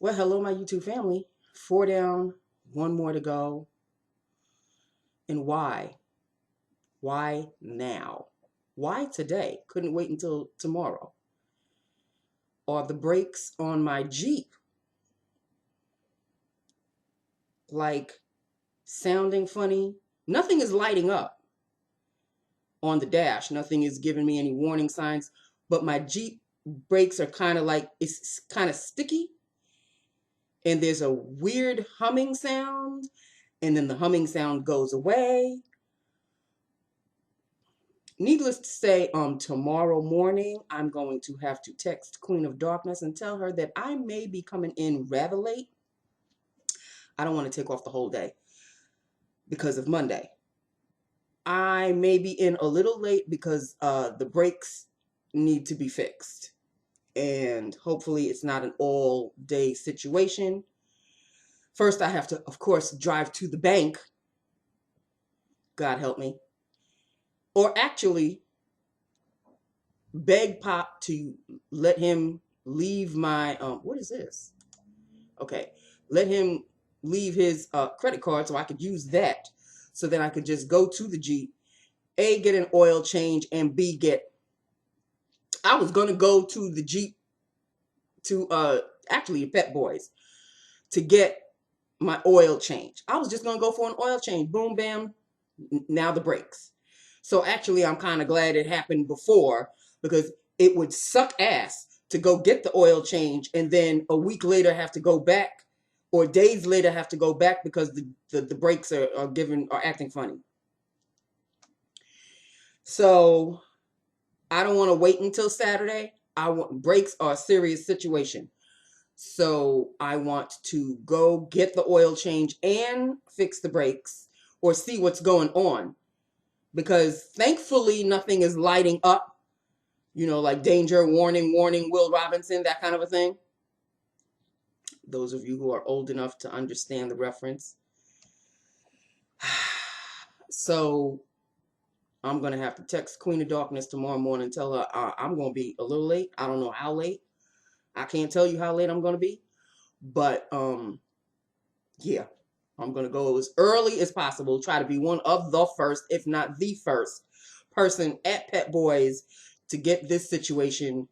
Well, hello, my YouTube family. 4 down, 1 more to go. And why? Why now? Why today? Couldn't wait until tomorrow. Are the brakes on my Jeep like sounding funny? Nothing is lighting up on the dash. Nothing is giving me any warning signs. But my Jeep brakes are kind of like, it's kind of sticky. And there's a weird humming sound. And then the humming sound goes away. Needless to say, tomorrow morning, I'm going to have to text Queen of Darkness and tell her that I may be coming in rather late. I don't want to take off the whole day because of Monday. I may be in a little late because the brakes need to be fixed. And hopefully it's not an all-day situation. First, I have to, of course, drive to the bank. God help me. Or actually beg Pop to let him leave my, what is this? Okay, let him leave his credit card so I could use that. So then I could just go to the Jeep, A, get an oil change, and B, I was going to go to the Jeep to, actually Pep Boys, to get my oil change. I was just going to go for an oil change. Boom, bam, now the brakes. So actually, I'm kind of glad it happened before, because it would suck ass to go get the oil change and then a week later have to go back, or days later have to go back because the brakes are acting funny. So I don't want to wait until Saturday. Brakes are a serious situation. So I want to go get the oil change and fix the brakes or see what's going on. Because thankfully nothing is lighting up, like danger, warning, warning, Will Robinson, that kind of a thing. Those of you who are old enough to understand the reference. So I'm going to have to text Queen of Darkness tomorrow morning and tell her I'm going to be a little late. I don't know how late. I can't tell you how late I'm going to be. But, yeah, I'm going to go as early as possible. Try to be one of the first, if not the first person at Pep Boys to get this situation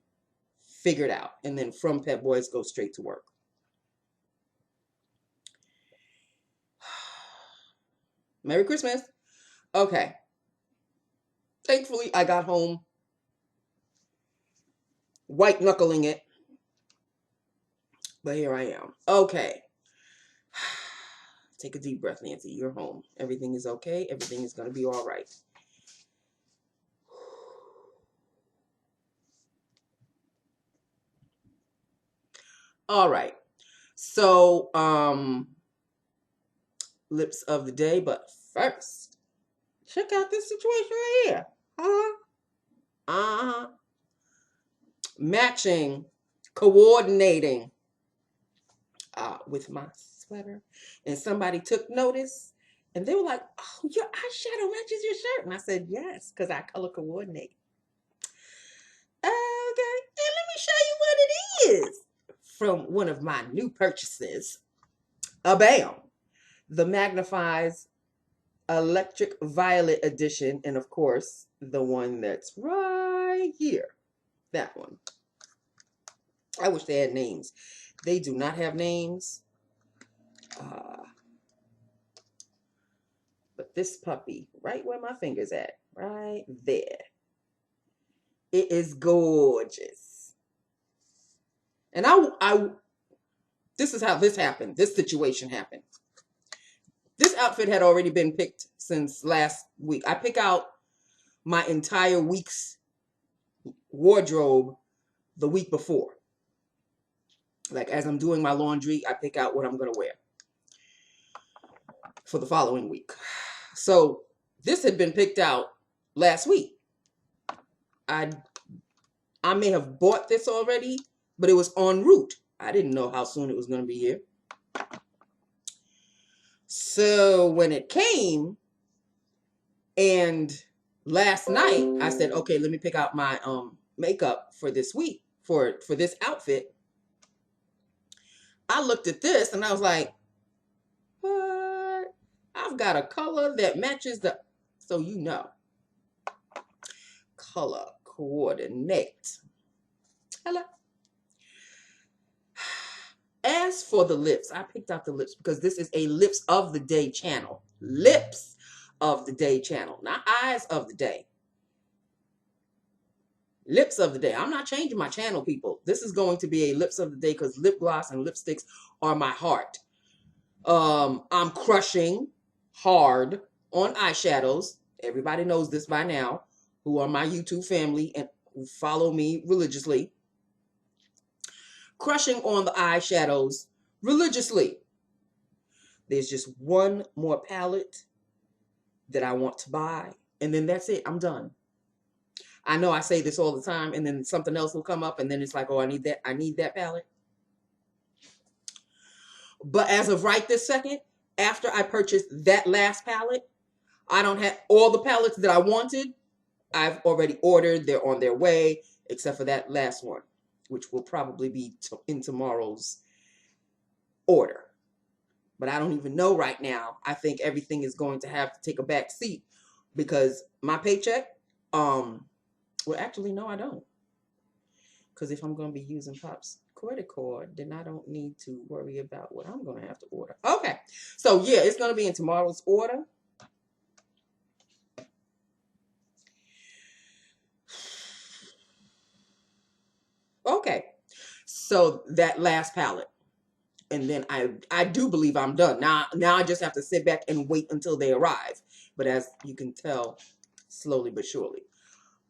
figured out. And then from Pep Boys, go straight to work. Merry Christmas. Okay. Thankfully, I got home white knuckling it. But here I am. Okay. Take a deep breath, Nancy. You're home. Everything is okay. Everything is going to be all right. All right. So, lips of the day. But first, check out this situation right here. Matching, coordinating with my sweater. And somebody took notice. And they were like, oh, your eyeshadow matches your shirt. And I said, yes, because I color coordinate. Okay, and let me show you what it is from one of my new purchases. Bam! The Magnifies Electric Violet Edition. And of course, the one that's right here. That one. I wish they had names. They do not have names. But this puppy, right where my finger's at, right there. It is gorgeous. And this is how this happened. This situation happened. This outfit had already been picked since last week. I pick out my entire week's wardrobe the week before. Like as I'm doing my laundry, I pick out what I'm going to wear for the following week. So this had been picked out last week. I may have bought this already, but it was en route. I didn't know how soon it was going to be here. So when it came, and last night I said, okay, let me pick out my makeup for this week, for this outfit. I looked at this and I was like, what? I've got a color that matches the, so you know, color coordinate. Hello. As for the lips, I picked out the lips because this is a lips of the day channel. Lips of the day channel, not eyes of the day. Lips of the day. I'm not changing my channel, people. This is going to be a lips of the day because lip gloss and lipsticks are my heart. I'm crushing hard on eyeshadows. Everybody knows this by now, who are my YouTube family and who follow me religiously. Crushing on the eyeshadows religiously. There's just one more palette that I want to buy, and then that's it. I'm done. I know I say this all the time, and then something else will come up, and then it's like, oh, I need that palette. But as of right this second, after I purchased that last palette, I don't have all the palettes that I wanted. I've already ordered. They're on their way, except for that last one, which will probably be in tomorrow's order. But I don't even know right now. I think everything is going to have to take a back seat because my paycheck, well, actually, no, I don't. Because if I'm going to be using Pop's credit card, then I don't need to worry about what I'm going to have to order. Okay. So, yeah, it's going to be in tomorrow's order. Okay. So, that last palette. And then I do believe I'm done. Now I just have to sit back and wait until they arrive. But as you can tell, slowly but surely.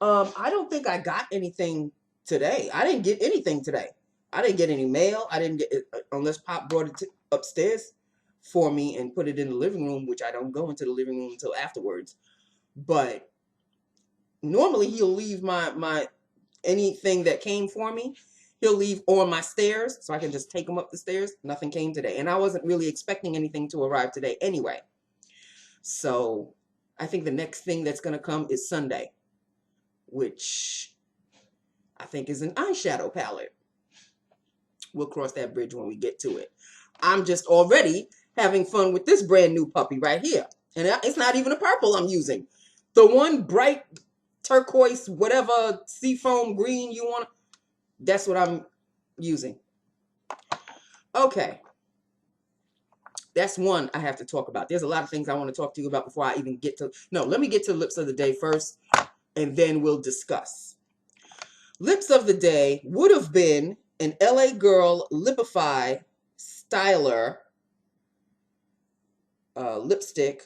I don't think I got anything today. I didn't get anything today. I didn't get any mail. I didn't get it, unless Pop brought it upstairs for me and put it in the living room, which I don't go into the living room until afterwards. But normally he'll leave my anything that came for me. He'll leave on my stairs so I can just take them up the stairs. Nothing came today. And I wasn't really expecting anything to arrive today anyway. So I think the next thing that's going to come is Sunday, which I think is an eyeshadow palette. We'll cross that bridge when we get to it. I'm just already having fun with this brand new puppy right here. And it's not even a purple I'm using. The one bright turquoise, whatever, seafoam green you want. That's what I'm using. Okay. That's one I have to talk about. There's a lot of things I want to talk to you about before I even get to... No, let me get to Lips of the Day first, and then we'll discuss. Lips of the Day would have been an LA Girl Lipify Styler lipstick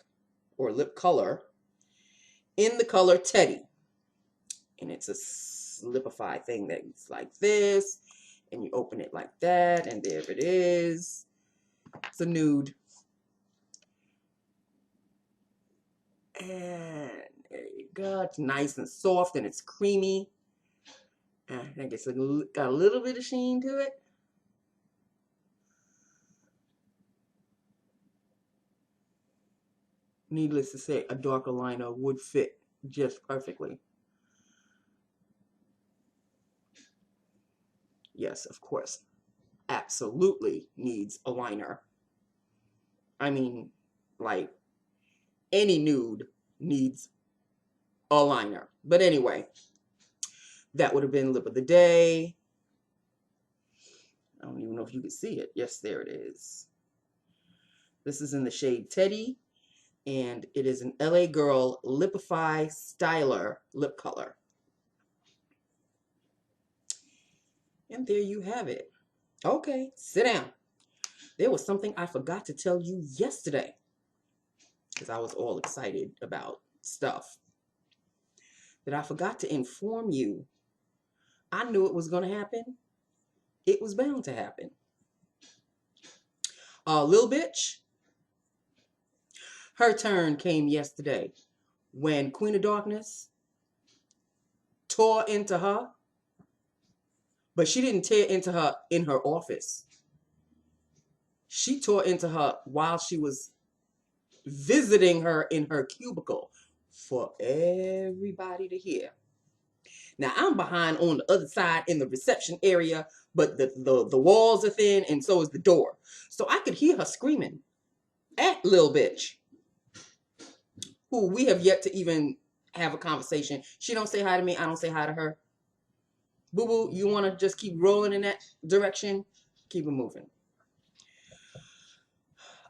or lip color in the color Teddy. And it's a Lipify thing that's like this, and you open it like that, and there it is. It's a nude. And there you go. It's nice and soft, and it's creamy. I think it's got a little bit of sheen to it. Needless to say, a darker liner would fit just perfectly. Yes, of course. Absolutely needs a liner. I mean, like, any nude needs a liner. But anyway, that would have been Lip of the Day. I don't even know if you can see it. Yes, there it is. This is in the shade Teddy, and it is an LA Girl Lipify Styler lip color. And there you have it. Okay, sit down. There was something I forgot to tell you yesterday because I was all excited about stuff that I forgot to inform you. I knew it was going to happen. It was bound to happen. Lil Bitch, her turn came yesterday when Queen of Darkness tore into her. But she didn't tear into her in her office. She tore into her while she was visiting her in her cubicle for everybody to hear. Now I'm behind on the other side in the reception area, but the walls are thin and so is the door. So I could hear her screaming at Lil Bitch, who we have yet to even have a conversation. She don't say hi to me. I don't say hi to her. Boo boo, you want to just keep rolling in that direction? Keep it moving.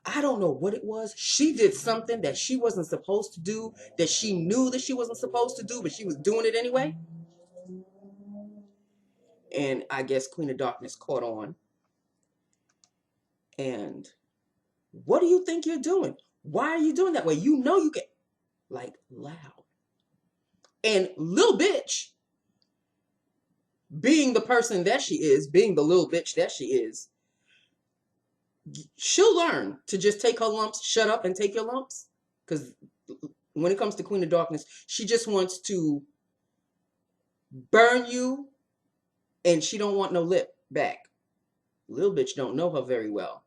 I don't know what it was. She did something that she wasn't supposed to do, that she knew that she wasn't supposed to do, but she was doing it anyway. And I guess Queen of Darkness caught on. And what do you think you're doing? Why are you doing that way? You know you get like loud. And Lil Bitch, being the person that she is, being the little bitch that she is, she'll learn to just take her lumps, shut up and take your lumps. Because when it comes to Queen of Darkness, she just wants to burn you and she don't want no lip back. Lil Bitch don't know her very well.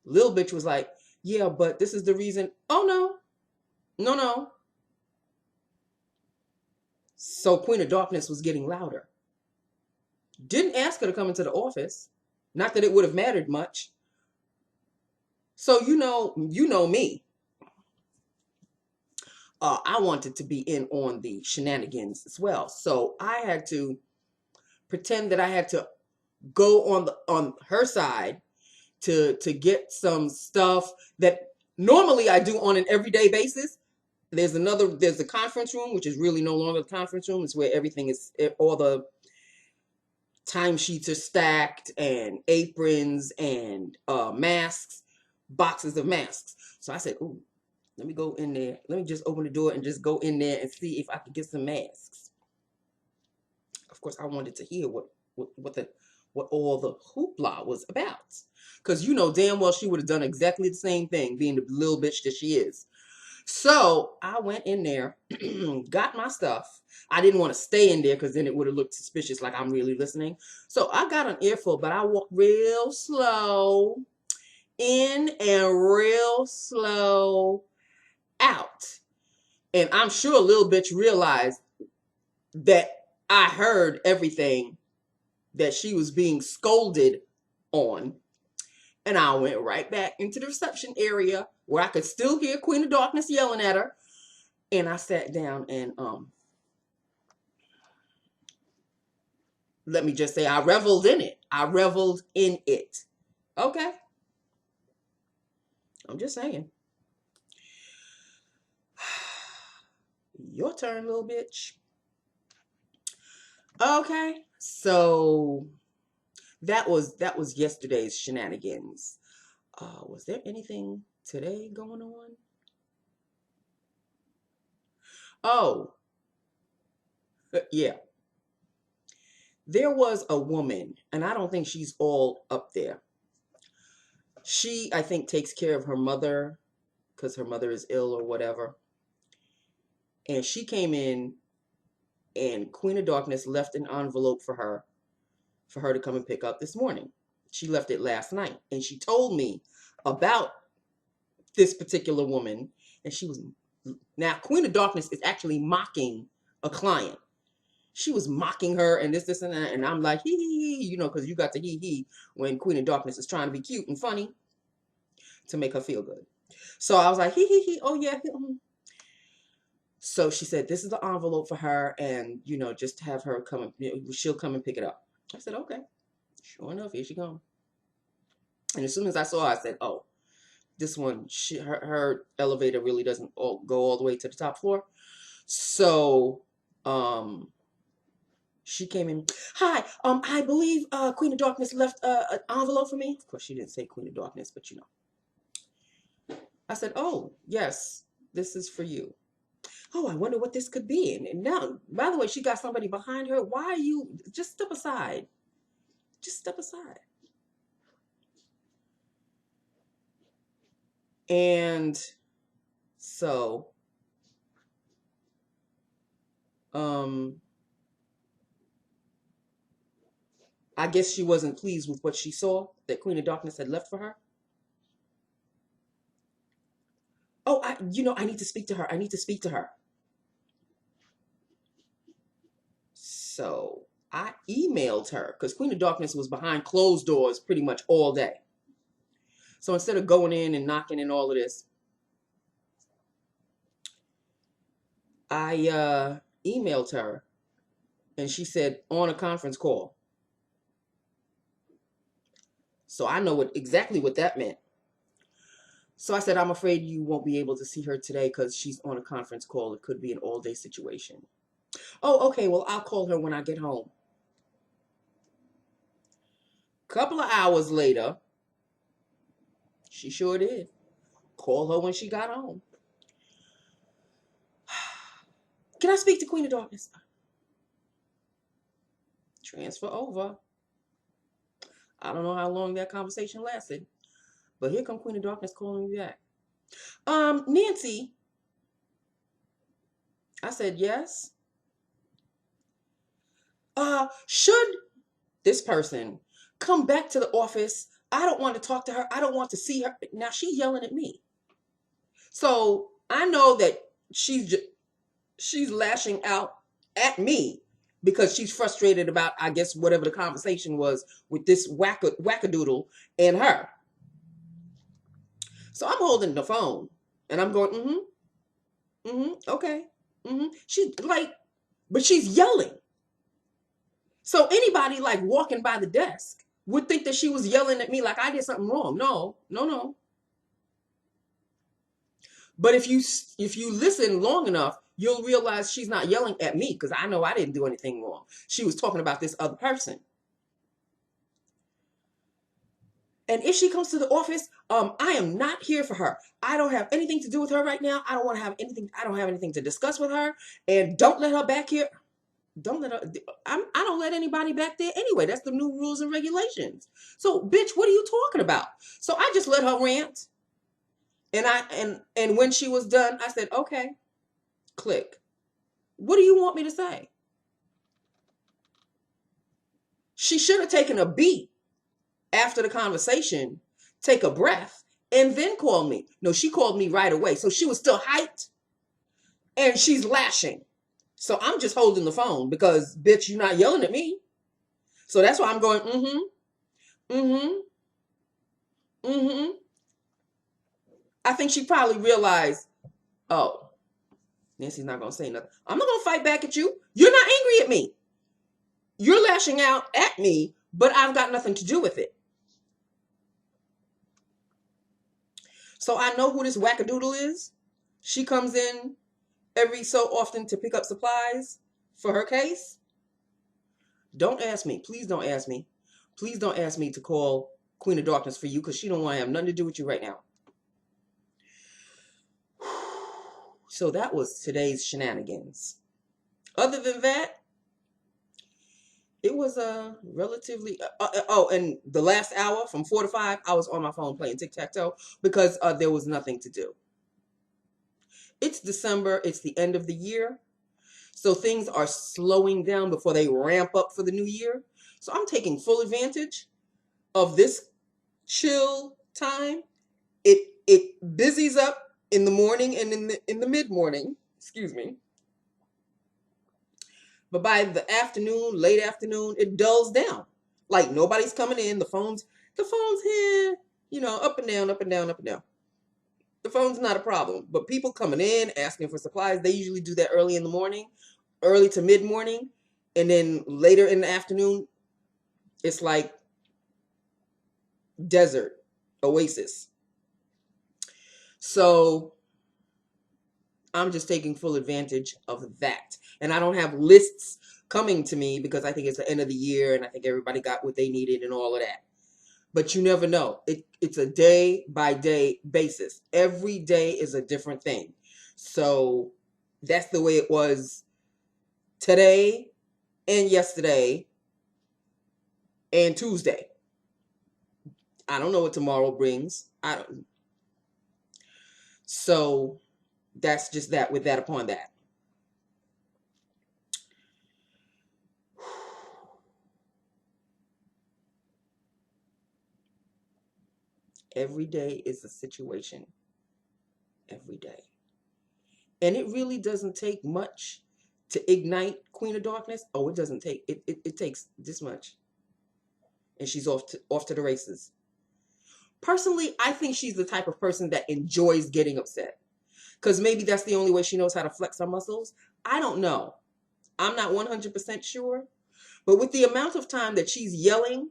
Lil Bitch was like, yeah, but this is the reason. Oh, no. No, no. So Queen of Darkness was getting louder. Didn't ask her to come into the office. Not that it would have mattered much. So you know me. I wanted to be in on the shenanigans as well. So I had to pretend that I had to go on her side to get some stuff that normally I do on an everyday basis. There's a conference room, which is really no longer the conference room. It's where everything is, all the timesheets are stacked and aprons and masks, boxes of masks. So I said, ooh, let me go in there. Let me just open the door and just go in there and see if I could get some masks. Of course, I wanted to hear what all the hoopla was about. Because you know damn well she would have done exactly the same thing, being the little bitch that she is. So I went in there, got my stuff. I didn't want to stay in there because then it would have looked suspicious, like I'm really listening. So I got an earful, but I walked real slow in and real slow out. And I'm sure Lil Bitch realized that I heard everything that she was being scolded on. And I went right back into the reception area where I could still hear Queen of Darkness yelling at her. And I sat down and let me just say I reveled in it. I reveled in it. Okay. I'm just saying. Your turn, little bitch. Okay. So that was yesterday's shenanigans. Was there anything today going on? Oh, yeah. There was a woman, and I don't think she's all up there. She, I think, takes care of her mother because her mother is ill or whatever. And she came in and Queen of Darkness left an envelope for her to come and pick up this morning. She left it last night. And she told me about this particular woman. And she was, now Queen of Darkness is actually mocking a client. She was mocking her and this, and that. And I'm like, hee, hee, hee, you know, because you got the hee, hee when Queen of Darkness is trying to be cute and funny to make her feel good. So I was like, hee, hee, hee, oh yeah. So she said, this is the envelope for her and, you know, just have her come, she'll come and pick it up. I said, okay. Sure enough, here she comes. And as soon as I saw her, I said, oh, this one, her elevator really doesn't go all the way to the top floor. So, she came in. Hi, I believe Queen of Darkness left an envelope for me. Of course, she didn't say Queen of Darkness, but you know. I said, oh, yes, this is for you. Oh, I wonder what this could be. And now, by the way, she got somebody behind her. Why are you, just step aside. Just step aside. And so, I guess she wasn't pleased with what she saw that Queen of Darkness had left for her. Oh, I need to speak to her. I need to speak to her. So I emailed her because Queen of Darkness was behind closed doors pretty much all day. So instead of going in and knocking and all of this, I emailed her and she said on a conference call. So I know exactly what that meant. So I said, I'm afraid you won't be able to see her today because she's on a conference call. It could be an all-day situation. Oh, okay, well, I'll call her when I get home. Couple of hours later, she sure did. Call her when she got home. Can I speak to Queen of Darkness? Transfer over. I don't know how long that conversation lasted, but here come Queen of Darkness calling me back. Nancy. I said, yes. Should this person come back to the office? I don't want to talk to her. I don't want to see her. Now she's yelling at me. So I know that she's lashing out at me because she's frustrated about, I guess, whatever the conversation was with this wackadoodle and her. So I'm holding the phone and I'm going, okay. She's like, but she's yelling. So anybody like walking by the desk would think that she was yelling at me like I did something wrong. No. But if you listen long enough, you'll realize she's not yelling at me because I know I didn't do anything wrong. She was talking about this other person. And if she comes to the office, I am not here for her. I don't have anything to do with her right now. I don't want to have anything. I don't have anything to discuss with her. And don't let her back here. Don't let her. I don't let anybody back there anyway. That's the new rules and regulations. So, bitch, what are you talking about? So I just let her rant. And when she was done, I said, okay, click. What do you want me to say? She should have taken a beat after the conversation, take a breath, and then call me. No, she called me right away. So she was still hyped and she's lashing. So I'm just holding the phone because, bitch, you're not yelling at me. So that's why I'm going, I think she probably realized, oh, Nancy's not going to say nothing. I'm not going to fight back at you. You're not angry at me. You're lashing out at me, but I've got nothing to do with it. So I know who this wackadoodle is. She comes in every so often to pick up supplies for her case. Don't ask me. Please don't ask me. Please don't ask me to call Queen of Darkness for you because she don't want to have nothing to do with you right now. So that was today's shenanigans. Other than that, it was a relatively... and the last hour from 4 to 5, I was on my phone playing tic-tac-toe because there was nothing to do. It's December. It's the end of the year. So things are slowing down before they ramp up for the new year. So I'm taking full advantage of this chill time. It busies up in the morning and in the mid-morning. Excuse me. But by the afternoon, late afternoon, it dulls down. Like nobody's coming in. The phone's here, up and down, up and down, up and down. The phone's not a problem. But people coming in, asking for supplies, they usually do that early in the morning, early to mid-morning. And then later in the afternoon, it's like desert, oasis. So I'm just taking full advantage of that. And I don't have lists coming to me because I think it's the end of the year and I think everybody got what they needed and all of that. But you never know. It's a day-by-day basis. Every day is a different thing. So that's the way it was today and yesterday and Tuesday. I don't know what tomorrow brings. I don't. So that's just that with that upon that. Every day is a situation. Every day. And it really doesn't take much to ignite Queen of Darkness. Oh, it doesn't take it takes this much, and she's off to the races. Personally, I think she's the type of person that enjoys getting upset, because maybe that's the only way she knows how to flex her muscles. I don't know. I'm not 100% sure, but with the amount of time that she's yelling,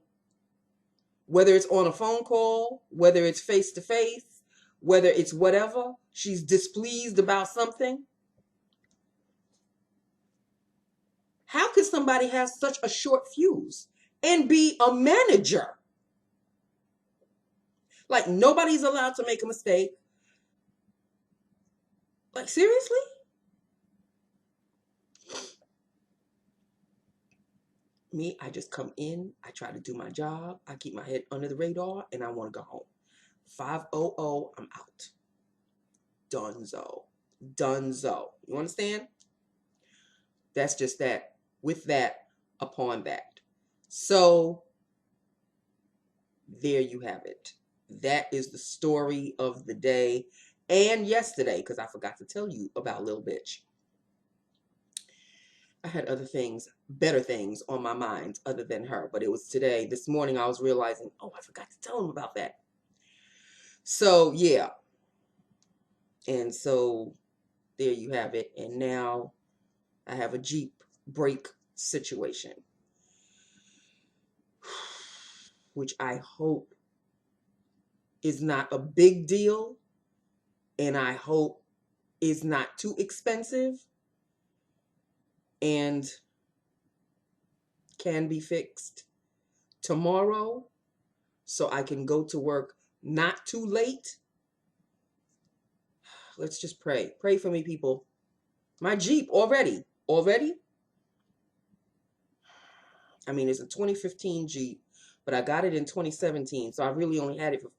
whether it's on a phone call, whether it's face to face, whether it's whatever, she's displeased about something. How could somebody have such a short fuse and be a manager? Like, nobody's allowed to make a mistake. Like, seriously? Me, I just come in, I try to do my job, I keep my head under the radar, and I want to go home. 5:00, I'm out. Dunzo. Dunzo. You understand? That's just that. With that, upon that. So, there you have it. That is the story of the day and yesterday, because I forgot to tell you about Lil Bitch. I had other things, better things on my mind other than her, but it was today. This morning I was realizing, oh, I forgot to tell him about that. So, yeah. And so there you have it. And now I have a Jeep brake situation, which I hope is not a big deal, and I hope is not too expensive, and can be fixed tomorrow so I can go to work not too late. Let's just pray. Pray for me, people. My Jeep already. I mean, it's a 2015 Jeep, but I got it in 2017, so I really only had it for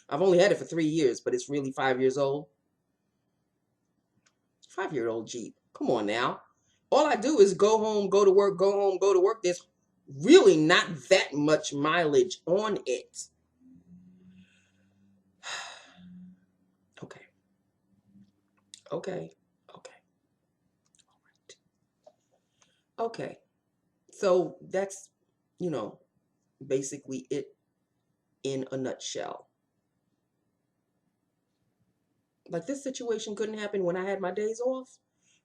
I've only had it for 3 years, but it's really 5 years old. 5-year-old Jeep. Come on now. All I do is go home, go to work, go home, go to work. There's really not that much mileage on it. Okay. Okay. Okay. All right. Okay. So that's, basically it in a nutshell. Like, this situation couldn't happen when I had my days off.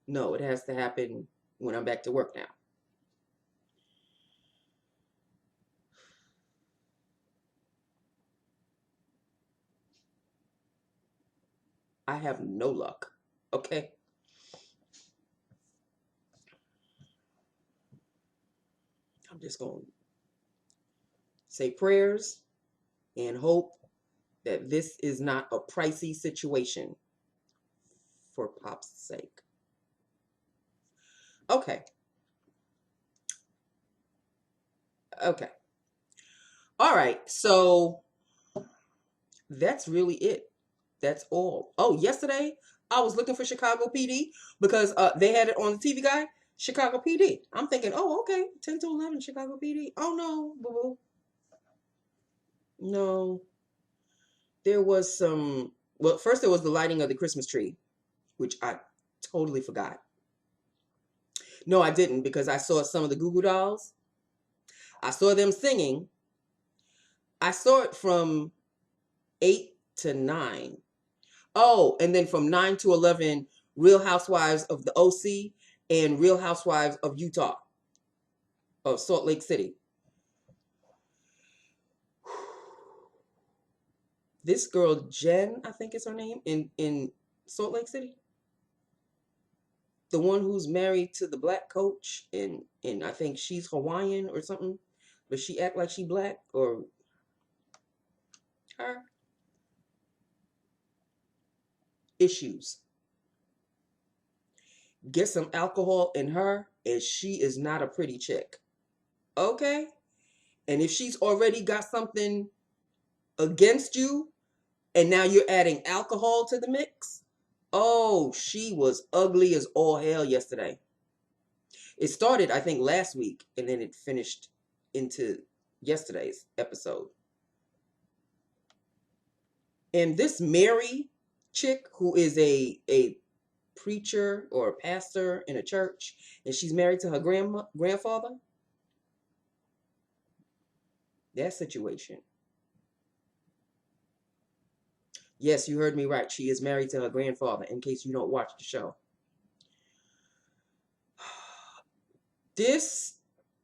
No, it has to happen when I'm back to work now. I have no luck. Okay. I'm just going to say prayers and hope that this is not a pricey situation, for Pop's sake. Okay. Okay. All right. So that's really it. That's all. Oh, yesterday I was looking for Chicago PD because they had it on the TV guide. Chicago PD. I'm thinking, oh, okay, 10 to 11, Chicago PD. Oh, no, boo-boo. No. There was some, well, first there was the lighting of the Christmas tree, which I totally forgot. No, I didn't, because I saw some of the Goo Goo Dolls. I saw them singing. I saw it from 8 to 9. Oh, and then from 9 to 11, Real Housewives of the OC and Real Housewives of Utah, of Salt Lake City. This girl, Jen, I think is her name, in Salt Lake City. The one who's married to the black coach, and I think she's Hawaiian or something, but she act like she black, or her. Issues. Get some alcohol in her, and she is not a pretty chick. Okay? And if she's already got something against you, and now you're adding alcohol to the mix, oh, she was ugly as all hell yesterday. It started, I think, last week, and then it finished into yesterday's episode. And this Mary chick, who is a preacher or a pastor in a church, and she's married to her grandfather. That situation. Yes, you heard me right. She is married to her grandfather, in case you don't watch the show. This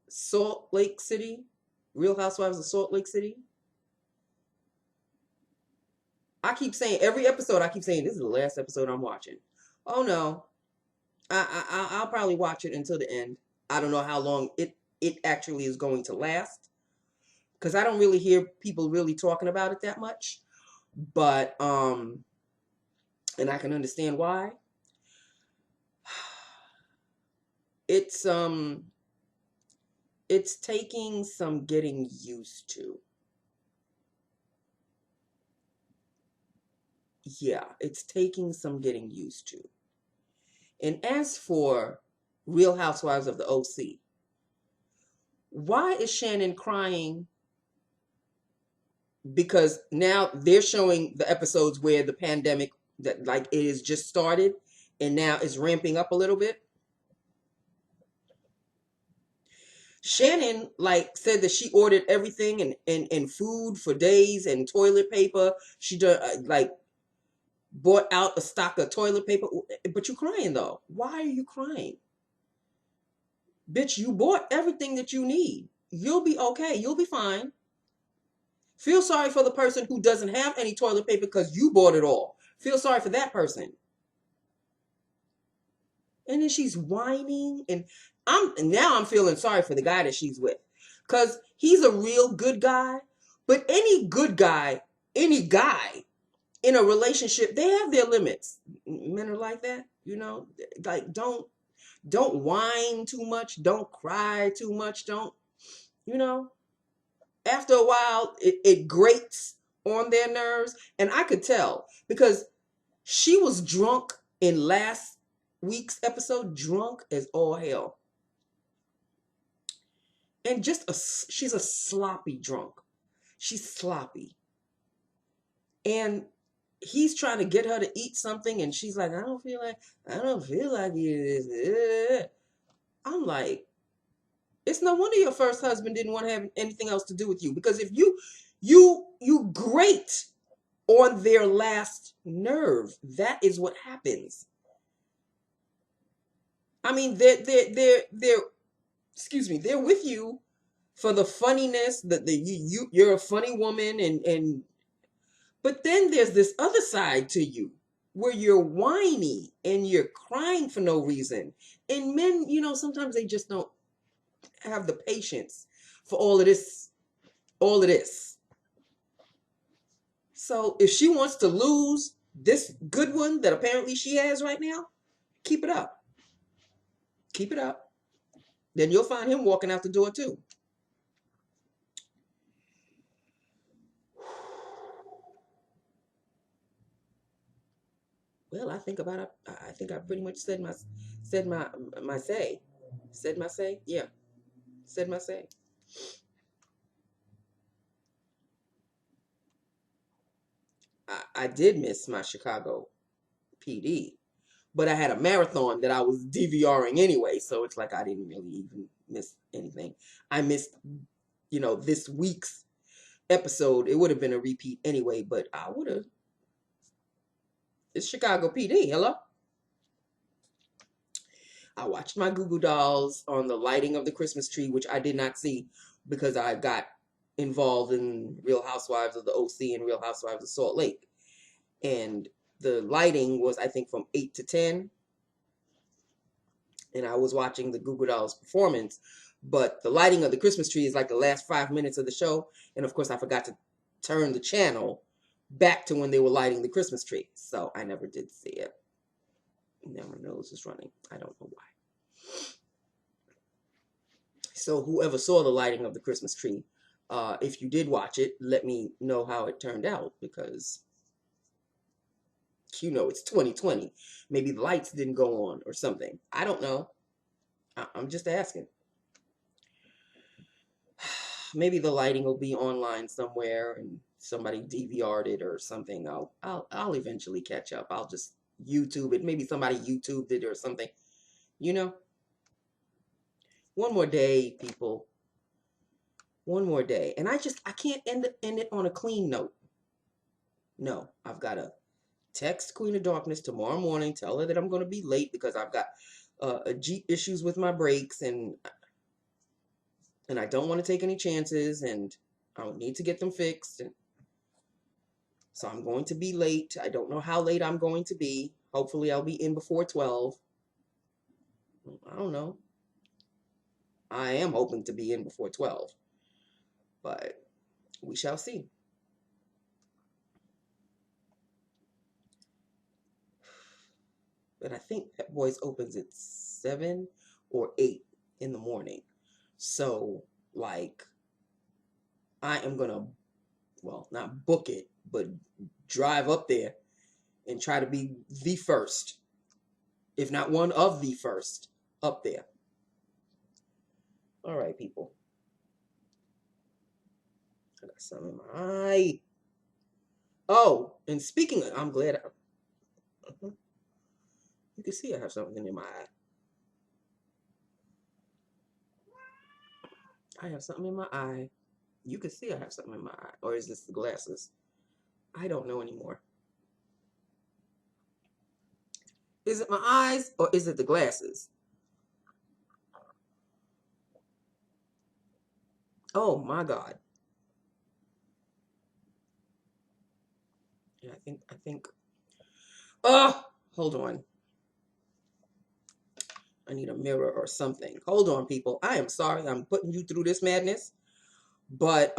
Salt Lake City, Real Housewives of Salt Lake City. I keep saying, every episode, I keep saying, this is the last episode I'm watching. Oh no. I'll probably watch it until the end. I don't know how long it actually is going to last, because I don't really hear people really talking about it that much. But and I can understand why. It's taking some getting used to. Yeah, it's taking some getting used to. And as for Real Housewives of the OC, why is Shannon crying? Because now they're showing the episodes where the pandemic, that like it has just started and now it's ramping up a little bit. Shannon like said that she ordered everything and food for days and toilet paper. She done like bought out a stock of toilet paper. But you're crying though. Why are you crying? Bitch, you bought everything that you need. You'll be okay. You'll be fine. Feel sorry for the person who doesn't have any toilet paper because you bought it all. Feel sorry for that person. And then she's whining, and I'm feeling sorry for the guy that she's with, because he's a real good guy. But any good guy, any guy in a relationship, they have their limits. Men are like that, like don't whine too much, don't cry too much, don't, after a while it grates on their nerves. And I could tell because she was drunk in last week's episode, drunk as all hell. And she's a sloppy drunk. She's sloppy. And he's trying to get her to eat something, and she's like, I don't feel like eating this. I'm like, it's no wonder your first husband didn't want to have anything else to do with you, because if you grate on their last nerve, that is what happens. I mean, they're excuse me, they're with you for the funniness, that you're a funny woman, and but then there's this other side to you where you're whiny and you're crying for no reason. And men, sometimes they just don't have the patience for all of this. So if she wants to lose this good one that apparently she has right now, keep it up. Keep it up. Then you'll find him walking out the door too. Well, I think I pretty much said my say. Said my say? Yeah. Said my say. I did miss my Chicago PD, but I had a marathon that I was DVRing anyway, so it's like I didn't really even miss anything. I missed, this week's episode. It would have been a repeat anyway, but I would have. It's Chicago PD. Hello? I watched my Goo Goo Dolls on the lighting of the Christmas tree, which I did not see because I got involved in Real Housewives of the OC and Real Housewives of Salt Lake. And the lighting was, I think, from 8 to 10. And I was watching the Goo Goo Dolls performance. But the lighting of the Christmas tree is like the last 5 minutes of the show. And of course, I forgot to turn the channel back to when they were lighting the Christmas tree. So I never did see it. Now my nose is running. I don't know why. So whoever saw the lighting of the Christmas tree, if you did watch it, let me know how it turned out, because it's 2020. Maybe the lights didn't go on or something. I don't know. I'm just asking. Maybe the lighting will be online somewhere and somebody DVR'd it or something. I'll eventually catch up. I'll just YouTube it. Maybe somebody YouTubed it or something. You know, one more day, people. One more day. And I can't end it on a clean note. No, I've got to text Queen of Darkness tomorrow morning, tell her that I'm going to be late because I've got Jeep issues with my brakes, and I don't want to take any chances, and I need to get them fixed. And so I'm going to be late. I don't know how late I'm going to be. Hopefully I'll be in before 12. I don't know. I am hoping to be in before 12. But we shall see. But I think Pep Boys opens at 7 or 8 in the morning. So, like, I am going to, well, not book it, but drive up there and try to be the first, if not one of the first, up there. All right, people. I got something in my eye. Oh, and speaking of, I'm glad you can see I have something in my eye. I have something in my eye. You can see I have something in my eye. Or is this the glasses? I don't know anymore. Is it my eyes or is it the glasses? Oh my God. Yeah, I think. Oh, hold on. I need a mirror or something. Hold on, people. I am sorry I'm putting you through this madness. But,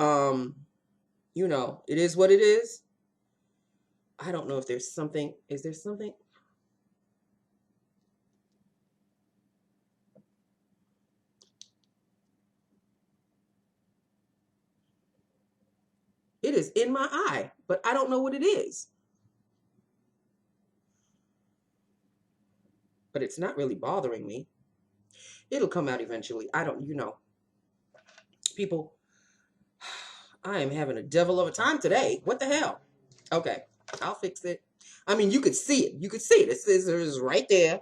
you know, it is what it is. I don't know if there's something. Is there something? It is in my eye, but I don't know what it is. But it's not really bothering me. It'll come out eventually. I don't, you know. People, I am having a devil of a time today. What the hell? Okay, I'll fix it. I mean, you could see it. You could see it. The scissors is right there.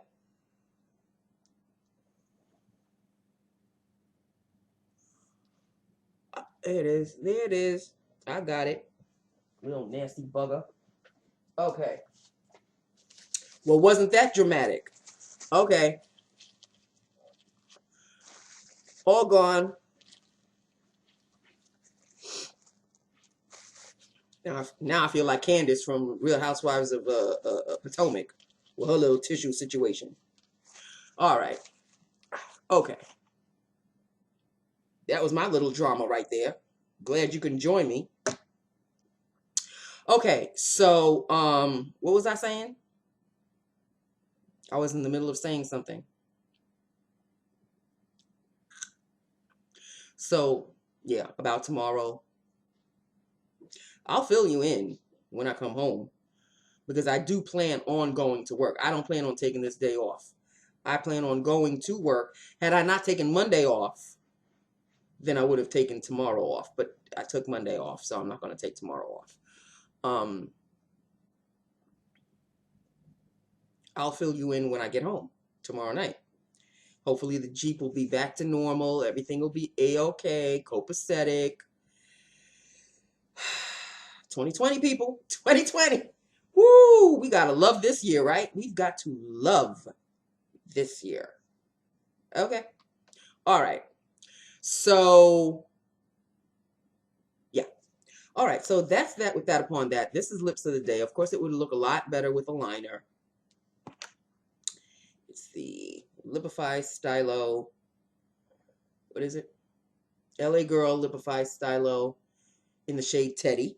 There it is. There it is. I got it. Little nasty bugger. Okay. Well, wasn't that dramatic? Okay. All gone. Now I feel like Candace from Real Housewives of Potomac with her little tissue situation. All right. Okay. That was my little drama right there. Glad you can join me. Okay, so what was I saying? I was in the middle of saying something. So, yeah, about tomorrow. I'll fill you in when I come home because I do plan on going to work. I don't plan on taking this day off. I plan on going to work. Had I not taken Monday off, then I would have taken tomorrow off. But I took Monday off, so I'm not going to take tomorrow off. I'll fill you in when I get home tomorrow night. Hopefully the Jeep will be back to normal. Everything will be A-okay, copacetic. 2020, people. 2020. Woo! We got to love this year, right? We've got to love this year. Okay. All right. So, yeah. All right. So that's that with that upon that. This is Lips of the Day. Of course, it would look a lot better with a liner. It's the Lipify Stylo. What is it? LA Girl Lipify Stylo in the shade Teddy.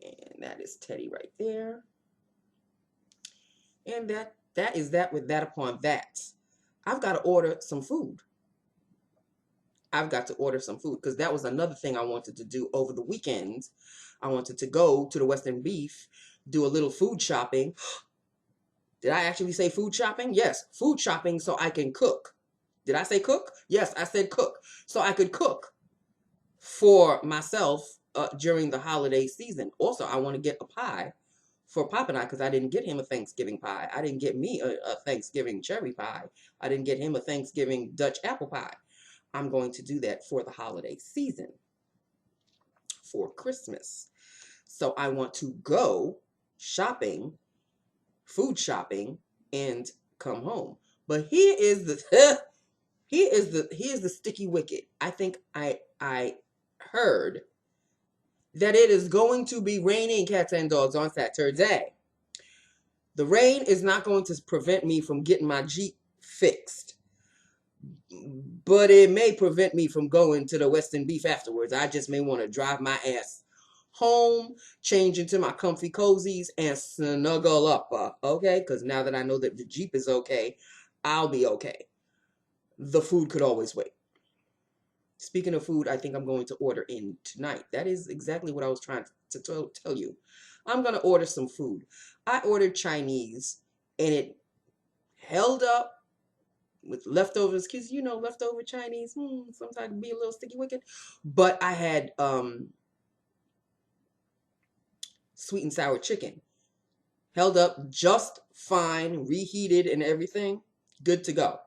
And that is Teddy right there. And that is that with that upon that. I've got to order some food. I've got to order some food because that was another thing I wanted to do over the weekend. I wanted to go to the Western Beef, do a little food shopping. Did I actually say food shopping? Yes, food shopping so I can cook. Did I say cook? Yes, I said cook. So I could cook for myself during the holiday season. Also, I want to get a pie for Pop and I, because I didn't get him a Thanksgiving pie. I didn't get me a Thanksgiving cherry pie. I didn't get him a Thanksgiving Dutch apple pie. I'm going to do that for the holiday season, for Christmas. So I want to go shopping, food shopping, and come home. But here is the here's the sticky wicket. I think I heard that it is going to be raining cats and dogs on Saturday. The rain is not going to prevent me from getting my Jeep fixed, but it may prevent me from going to the Western Beef afterwards. I just may want to drive my ass home, change into my comfy cozies, and snuggle up, okay? Because now that I know that the Jeep is okay, I'll be okay. The food could always wait. Speaking of food, I think I'm going to order in tonight. That is exactly what I was trying to tell you. I'm going to order some food. I ordered Chinese, and it held up with leftovers, because, you know, leftover Chinese, sometimes can be a little sticky wicked. But I had sweet and sour chicken. Held up just fine, reheated and everything. Good to go.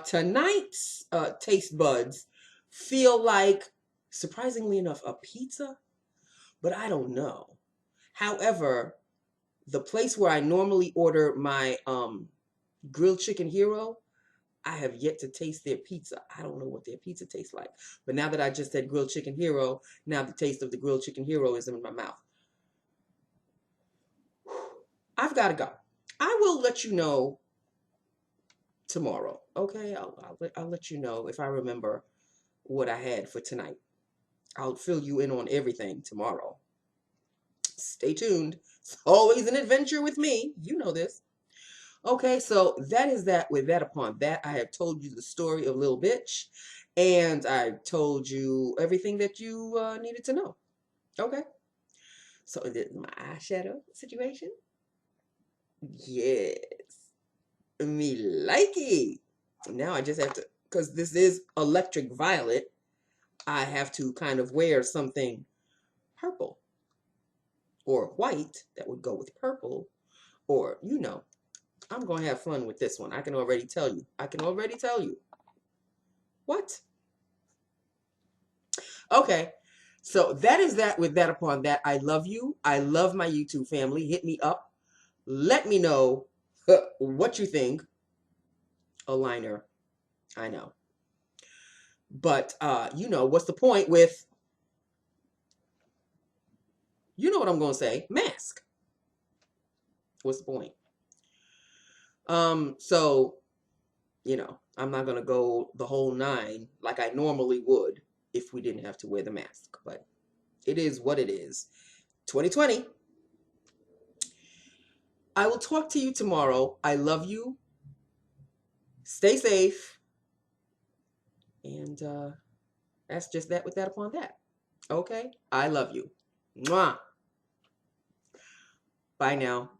Tonight's taste buds feel like, surprisingly enough, a pizza, but I don't know. However, the place where I normally order my grilled chicken hero, I have yet to taste their pizza. I don't know what their pizza tastes like. But now that I just said grilled chicken hero, now the taste of the grilled chicken hero is in my mouth. I've got to go. I will let you know tomorrow. Okay, I'll let you know if I remember what I had for tonight. I'll fill you in on everything tomorrow. Stay tuned. It's always an adventure with me. You know this. Okay, so that is that. With that upon that, I have told you the story of Lil Bitch, and I've told you everything that you needed to know. Okay, so this is my eyeshadow situation. Yes, me like it. Now I just have to, because this is electric violet, I have to kind of wear something purple or white that would go with purple, or, you know, I'm going to have fun with this one. I can already tell you. I can already tell you. What? Okay. So that is that. With that upon that, I love you. I love my YouTube family. Hit me up. Let me know what you think. A liner. I know. But, you know, what's the point with, you know what I'm going to say, mask. What's the point? So, you know, I'm not going to go the whole 9 like I normally would if we didn't have to wear the mask. But it is what it is. 2020. I will talk to you tomorrow. I love you. Stay safe. And that's just that with that upon that. Okay? I love you. Mwah. Bye now.